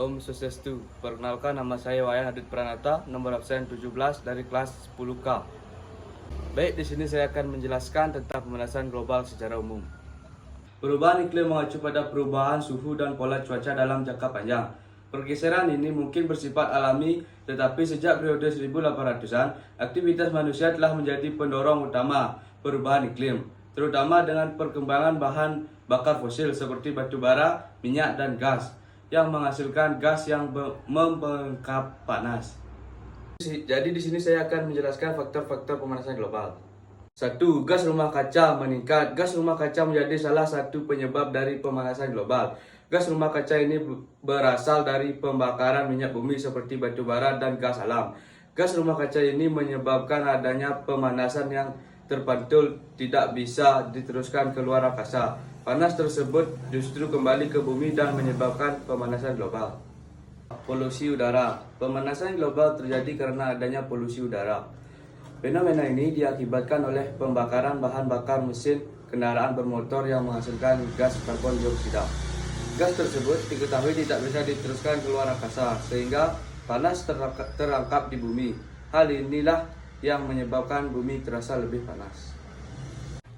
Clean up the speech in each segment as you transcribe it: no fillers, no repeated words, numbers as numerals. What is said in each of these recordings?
Om Swastiastu. Perkenalkan, nama saya Wayan Adit Pranata, nomor absen 17 dari kelas 10K. Baik, di sini saya akan menjelaskan tentang pemanasan global secara umum. Perubahan iklim mengacu pada perubahan suhu dan pola cuaca dalam jangka panjang. Pergeseran ini mungkin bersifat alami, tetapi sejak periode 1800-an, aktivitas manusia telah menjadi pendorong utama perubahan iklim, terutama dengan perkembangan bahan bakar fosil seperti batu bara, minyak, dan gas yang menghasilkan gas yang membengkak panas. Jadi di sini saya akan menjelaskan faktor-faktor pemanasan global. 1. Gas rumah kaca meningkat. Gas rumah kaca menjadi salah satu penyebab dari pemanasan global. Gas rumah kaca ini berasal dari pembakaran minyak bumi seperti batu bara dan gas alam. Gas rumah kaca ini menyebabkan adanya pemanasan yang terpantul tidak bisa diteruskan keluar angkasa. Panas tersebut justru kembali ke bumi dan menyebabkan pemanasan global. Polusi udara. Pemanasan global terjadi karena adanya polusi udara. Fenomena ini diakibatkan oleh pembakaran bahan bakar mesin kendaraan bermotor yang menghasilkan gas karbon dioksida. Gas tersebut diketahui tidak bisa diteruskan keluar angkasa sehingga panas terangkap di bumi. Hal inilah yang menyebabkan bumi terasa lebih panas.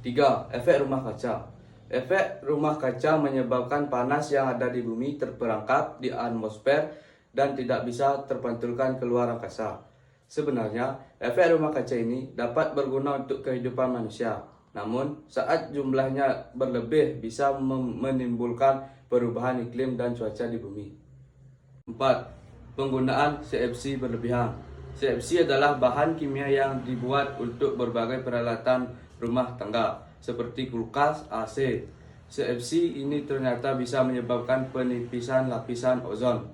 3. Efek rumah kaca. Efek rumah kaca menyebabkan panas yang ada di bumi terperangkap di atmosfer dan tidak bisa terpantulkan keluar angkasa. Sebenarnya, efek rumah kaca ini dapat berguna untuk kehidupan manusia. Namun, saat jumlahnya berlebih bisa menimbulkan perubahan iklim dan cuaca di bumi. 4. Penggunaan CFC berlebihan. CFC adalah bahan kimia yang dibuat untuk berbagai peralatan rumah tangga, seperti kulkas, AC. CFC ini ternyata bisa menyebabkan penipisan lapisan ozon.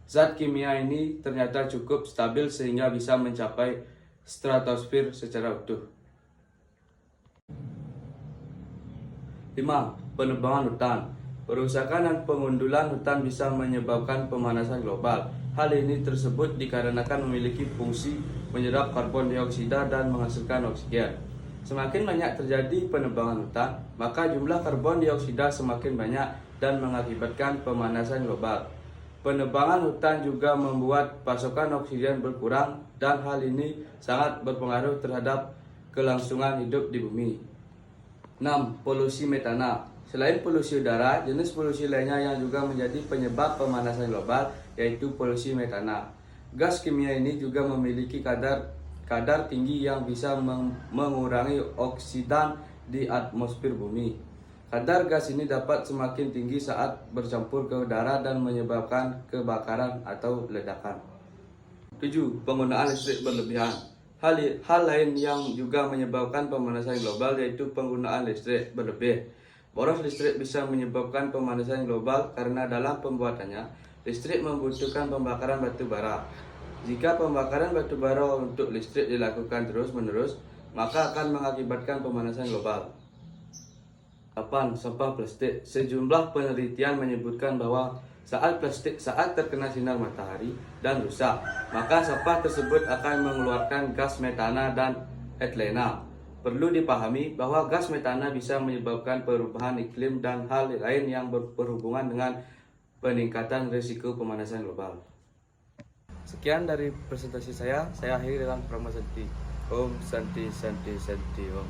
Zat kimia ini ternyata cukup stabil sehingga bisa mencapai stratosfer secara utuh. 5. Penebangan hutan. Perusakan dan pengundulan hutan bisa menyebabkan pemanasan global. Hal ini tersebut dikarenakan memiliki fungsi menyerap karbon dioksida dan menghasilkan oksigen. Semakin banyak terjadi penebangan hutan, maka jumlah karbon dioksida semakin banyak dan mengakibatkan pemanasan global. Penebangan hutan juga membuat pasokan oksigen berkurang dan hal ini sangat berpengaruh terhadap kelangsungan hidup di bumi. 6. Polusi metana. Selain polusi udara, jenis polusi lainnya yang juga menjadi penyebab pemanasan global yaitu polusi metana. Gas kimia ini juga memiliki kadar tinggi yang bisa mengurangi oksidan di atmosfer bumi. Kadar gas ini dapat semakin tinggi saat bercampur ke udara dan menyebabkan kebakaran atau ledakan. 7. Penggunaan listrik berlebihan. Hal lain yang juga menyebabkan pemanasan global yaitu penggunaan listrik berlebih. Boros listrik bisa menyebabkan pemanasan global karena dalam pembuatannya, listrik membutuhkan pembakaran batu bara. Jika pembakaran batu bara untuk listrik dilakukan terus-menerus, maka akan mengakibatkan pemanasan global. 8. Sampah plastik. Sejumlah penelitian menyebutkan bahwa saat terkena sinar matahari dan rusak, maka sampah tersebut akan mengeluarkan gas metana dan etilena. Perlu dipahami bahwa gas metana bisa menyebabkan perubahan iklim dan hal lain yang berhubungan dengan peningkatan risiko pemanasan global. Sekian dari presentasi saya akhiri dengan Prama Santi. Om Santi Santi Santi Om.